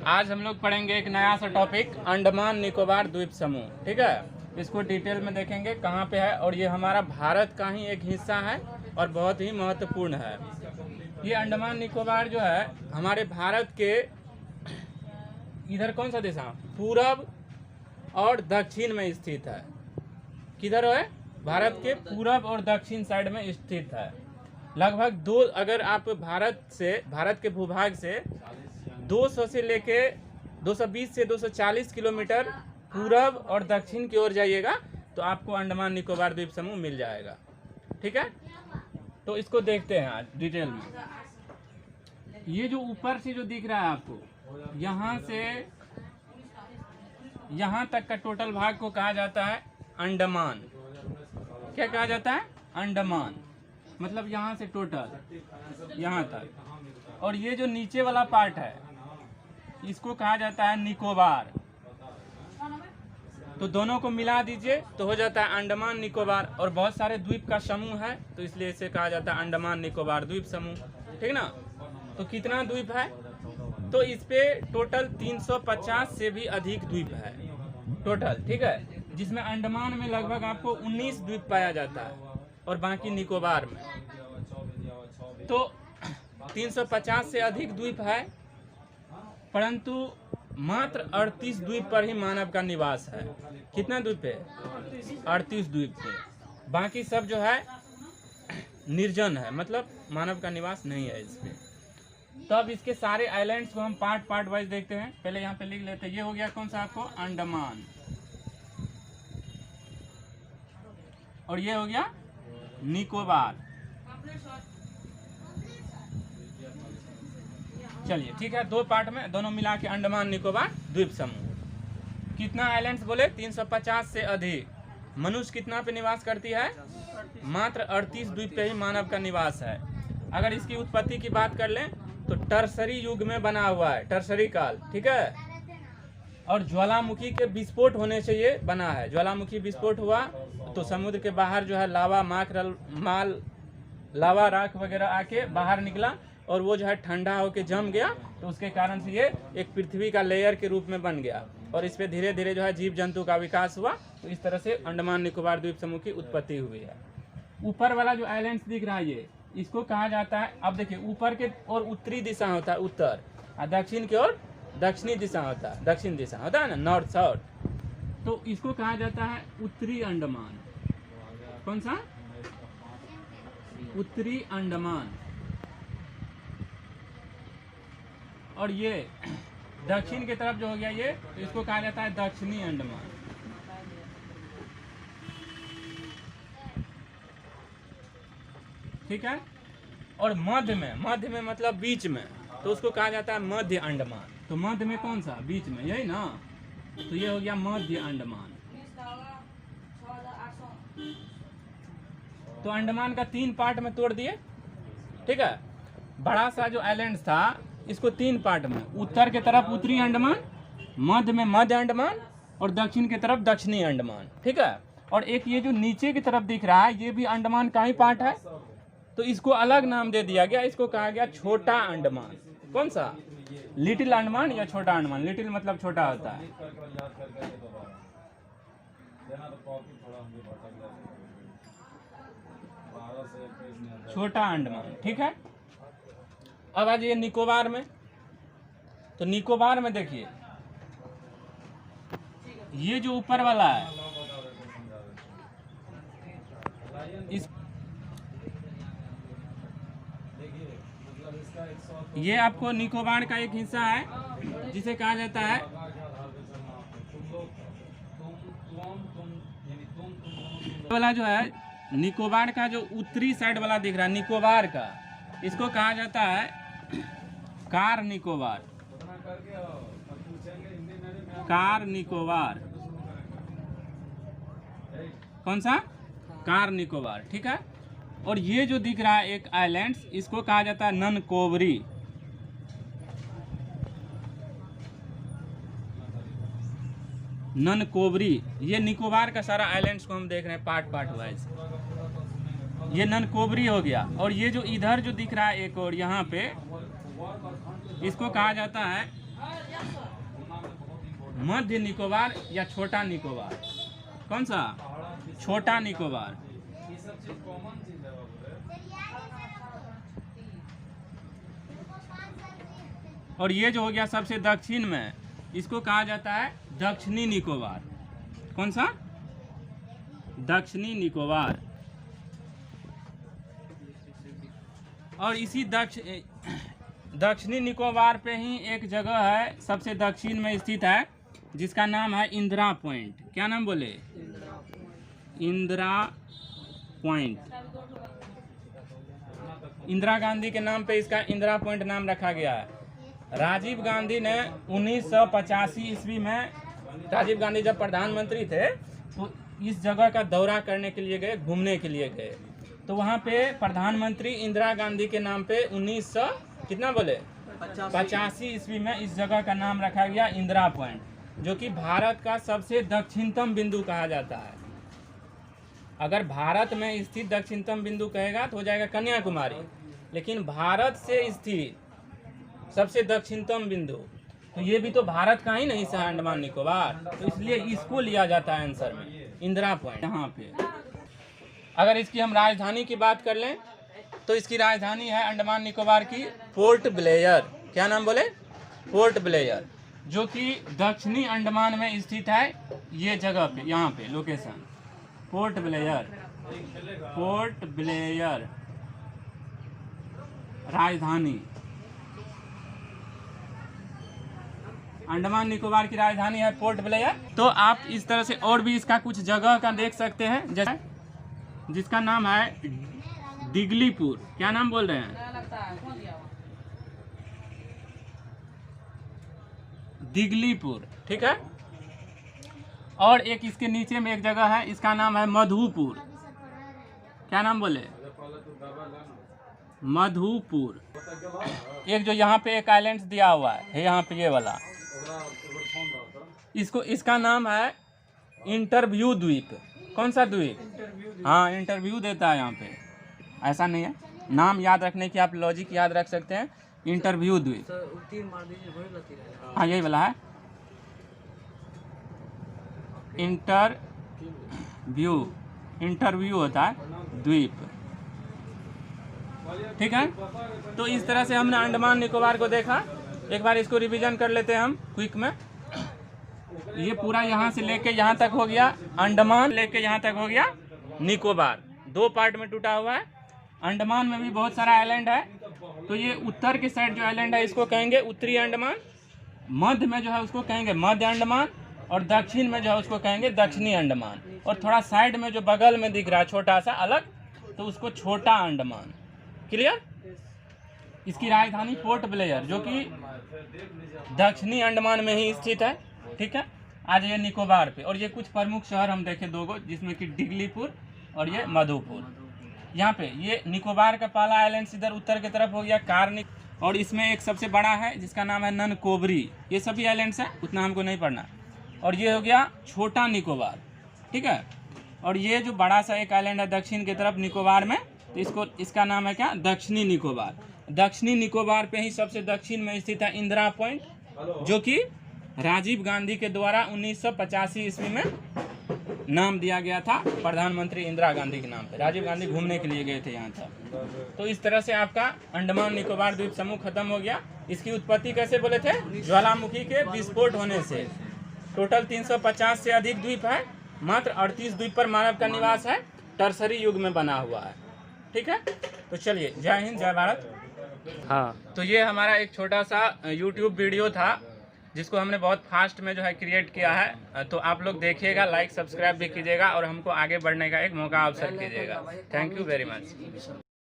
आज हम लोग पढ़ेंगे एक नया सा टॉपिक, अंडमान निकोबार द्वीप समूह। ठीक है, इसको डिटेल में देखेंगे कहाँ पे है, और ये हमारा भारत का ही एक हिस्सा है और बहुत ही महत्वपूर्ण है। ये अंडमान निकोबार जो है हमारे भारत के इधर कौन सा दिशा, पूरब और दक्षिण में स्थित है। किधर है? भारत के पूरब और दक्षिण साइड में स्थित है। लगभग दो, अगर आप भारत के भूभाग से 200 से लेके 220 से 240 किलोमीटर पूरब और दक्षिण की ओर जाइएगा तो आपको अंडमान निकोबार द्वीप समूह मिल जाएगा। ठीक है, तो इसको देखते हैं आज डिटेल में। ये जो ऊपर से जो दिख रहा है आपको, यहाँ से यहाँ तक का टोटल भाग को कहा जाता है अंडमान। क्या कहा जाता है? अंडमान। मतलब यहाँ से टोटल यहाँ तक। और ये जो नीचे वाला पार्ट है इसको कहा जाता है निकोबार। तो दोनों को मिला दीजिए तो हो जाता है अंडमान निकोबार। और बहुत सारे द्वीप का समूह है तो इसलिए इसे कहा जाता है अंडमान निकोबार द्वीप समूह। ठीक ना? तो कितना द्वीप है? तो इस पे टोटल 350 से भी अधिक द्वीप है टोटल। ठीक है, जिसमें अंडमान में लगभग आपको 19 द्वीप पाया जाता है और बाकी निकोबार में तो 350 से अधिक द्वीप है, परंतु मात्र 38 द्वीप पर ही मानव का निवास है। कितना द्वीप है? 38 द्वीप पे। बाकी सब जो है निर्जन है, मतलब मानव का निवास नहीं है इसमें। तो अब इसके सारे आइलैंड्स को हम पार्ट वाइज देखते हैं। पहले यहाँ पे लिख लेते हैं। ये हो गया कौन सा आपको? अंडमान। और ये हो गया निकोबार। चलिए ठीक है, दो पार्ट में दोनों मिला के अंडमान निकोबार द्वीप समूह। कितना आइलैंड्स बोले? 350 से अधिक। मनुष्य कितना पे निवास करती है? मात्र 38 द्वीप पे ही मानव का निवास है। अगर इसकी उत्पत्ति की बात कर लें तो टर्सरी युग में बना हुआ है, टर्सरी काल। ठीक है, और ज्वालामुखी के विस्फोट होने से ये बना है। ज्वालामुखी विस्फोट हुआ तो समुद्र के बाहर जो है लावा राख वगैरह आके बाहर निकला और वो जो है ठंडा होके जम गया, तो उसके कारण से ये एक पृथ्वी का लेयर के रूप में बन गया और इस पे धीरे धीरे जो है जीव जंतु का विकास हुआ। तो इस तरह से अंडमान निकोबार द्वीप समूह की उत्पत्ति हुई है। ऊपर वाला जो आइलैंड्स दिख रहा है ये, इसको कहा जाता है, अब देखिए ऊपर के और उत्तरी दिशा होता है उत्तर, और दक्षिण की ओर दक्षिणी दिशा होता है, दक्षिण दिशा होता है ना, नॉर्थ साउथ। तो इसको कहा जाता है उत्तरी अंडमान। कौन सा? उत्तरी अंडमान। और ये दक्षिण की तरफ जो हो गया ये, तो इसको कहा जाता है दक्षिणी अंडमान। ठीक है, और मध्य में मतलब बीच में, तो उसको कहा जाता है मध्य अंडमान। तो मध्य में कौन सा? बीच में, यही ना। तो ये हो गया मध्य अंडमान। तो अंडमान का 3 पार्ट में तोड़ दिए। ठीक है, बड़ा सा जो आइलैंड था इसको 3 पार्ट में, उत्तर के तरफ उत्तरी अंडमान, मध्य में मध्य अंडमान और दक्षिण की तरफ दक्षिणी अंडमान। ठीक है, और एक ये जो नीचे की तरफ दिख रहा है ये भी अंडमान का ही पार्ट है, तो इसको अलग नाम दे दिया गया। इसको कहा गया छोटा अंडमान। कौन सा? लिटिल अंडमान या छोटा अंडमान। लिटिल मतलब छोटा होता है। छोटा अंडमान। ठीक है, अब आ जाइए निकोबार में। तो निकोबार में देखिए ये जो ऊपर वाला है ये आपको निकोबार का एक हिस्सा है जिसे कहा जाता है वाला जो है निकोबार का जो उत्तरी साइड वाला दिख रहा है निकोबार का, इसको कहा जाता है कार निकोबार। कार निकोबार। कौन सा? कार निकोबार। ठीक है, और ये जो दिख रहा है एक आइलैंड्स, इसको कहा जाता है ननकोबरी। ननकोबरी। ये निकोबार का सारा आइलैंड्स को हम देख रहे हैं पार्ट वाइज। ये ननकोबरी हो गया। और ये जो इधर जो दिख रहा है एक और यहाँ पे, इसको कहा जाता है मध्य निकोबार या छोटा निकोबार? कौन सा? छोटा निकोबार। और ये जो हो गया सबसे दक्षिण में, इसको कहा जाता है दक्षिणी निकोबार। कौन सा? दक्षिणी निकोबार। और इसी दक्षिणी निकोबार पे ही एक जगह है सबसे दक्षिण में स्थित है, जिसका नाम है इंदिरा पॉइंट। क्या नाम बोले? इंदिरा पॉइंट। इंदिरा गांधी के नाम पे इसका इंदिरा पॉइंट नाम रखा गया है। राजीव गांधी ने 1985 ईस्वी में, राजीव गांधी जब प्रधानमंत्री थे तो इस जगह का दौरा करने के लिए गए, घूमने के लिए गए, तो वहाँ पे प्रधानमंत्री इंदिरा गांधी के नाम पे 1900 कितना बोले 85 ईस्वी में इस जगह का नाम रखा गया इंदिरा पॉइंट, जो कि भारत का सबसे दक्षिणतम बिंदु कहा जाता है। अगर भारत में स्थित दक्षिणतम बिंदु कहेगा तो हो जाएगा कन्याकुमारी, लेकिन भारत से स्थित सबसे दक्षिणतम बिंदु, तो ये भी तो भारत का ही नहीं है अंडमान निकोबार, तो इसलिए इसको लिया जाता है आंसर में इंदिरा पॉइंट। यहाँ पे अगर इसकी हम राजधानी की बात कर लें तो इसकी राजधानी है अंडमान निकोबार की पोर्ट ब्लेयर। क्या नाम बोले? पोर्ट ब्लेयर, जो कि दक्षिणी अंडमान में स्थित है। ये जगह पे, यहाँ पे location port Blair. Port Blair राजधानी, अंडमान निकोबार की राजधानी है पोर्ट ब्लेयर। तो आप इस तरह से और भी इसका कुछ जगह का देख सकते हैं, जैसे जिसका नाम है दिगलीपुर। क्या नाम बोल रहे हैं? दिगलीपुर, ठीक है। और एक इसके नीचे में एक जगह है, इसका नाम है मधुपुर। क्या नाम बोले? मधुपुर। एक जो यहाँ पे एक आइलैंड दिया हुआ है यहाँ पे, ये वाला, इसका नाम है इंटरव्यू द्वीप। कौन सा द्वीप? हाँ, इंटरव्यू देता है यहाँ पे, ऐसा नहीं है। नाम याद रखने की आप लॉजिक याद रख सकते हैं। इंटरव्यू द्वीप, हाँ यही वाला है इंटरव्यू होता है द्वीप, ठीक है। तो इस तरह से हमने अंडमान निकोबार को देखा। एक बार इसको रिवीजन कर लेते हैं हम क्विक में। ये पूरा यहाँ से लेके यहाँ तक हो गया अंडमान, लेके यहाँ तक हो गया निकोबार। दो पार्ट में टूटा हुआ है। अंडमान में भी बहुत सारा आइलैंड है, तो ये उत्तर के साइड जो आइलैंड है इसको कहेंगे उत्तरी अंडमान, मध्य में जो है उसको कहेंगे मध्य अंडमान, और दक्षिण में जो है उसको कहेंगे दक्षिणी अंडमान, और थोड़ा साइड में जो बगल में दिख रहा है छोटा सा अलग, तो उसको छोटा अंडमान। क्लियर? इसकी राजधानी पोर्ट ब्लेयर, जो कि दक्षिणी अंडमान में ही स्थित है, ठीक है। आज ये निकोबार पे, और ये कुछ प्रमुख शहर हम देखे दो, जिसमें कि दिगलीपुर और ये मधुपुर। यहाँ पे ये निकोबार का पहला आइलैंड इधर उत्तर की तरफ हो गया कार्निक, और इसमें एक सबसे बड़ा है जिसका नाम है ननकोबरी। ये सभी आइलैंड्स हैं, उतना हमको नहीं पढ़ना। और ये हो गया छोटा निकोबार, ठीक है। और ये जो बड़ा सा एक आइलैंड है दक्षिण की तरफ निकोबार में, तो इसका नाम है क्या? दक्षिणी निकोबार। दक्षिणी निकोबार पे ही सबसे दक्षिण में स्थित है इंदिरा पॉइंट, जो कि राजीव गांधी के द्वारा 1985 ईस्वी में नाम दिया गया था, प्रधानमंत्री इंदिरा गांधी के नाम पे। राजीव गांधी घूमने के लिए गए थे यहाँ तक। तो इस तरह से आपका अंडमान निकोबार द्वीप समूह खत्म हो गया। इसकी उत्पत्ति कैसे बोले थे? ज्वालामुखी के विस्फोट होने से। टोटल 350 से अधिक द्वीप है, मात्र 38 द्वीप पर मानव का निवास है, टर्सरी युग में बना हुआ है, ठीक है। तो चलिए, जय हिंद, जय भारत। हाँ, तो ये हमारा एक छोटा सा YouTube वीडियो था, जिसको हमने बहुत फास्ट में जो है क्रिएट किया है। तो आप लोग देखिएगा, लाइक सब्सक्राइब भी कीजिएगा, और हमको आगे बढ़ने का एक मौका अवसर कीजिएगा। Thank you very much.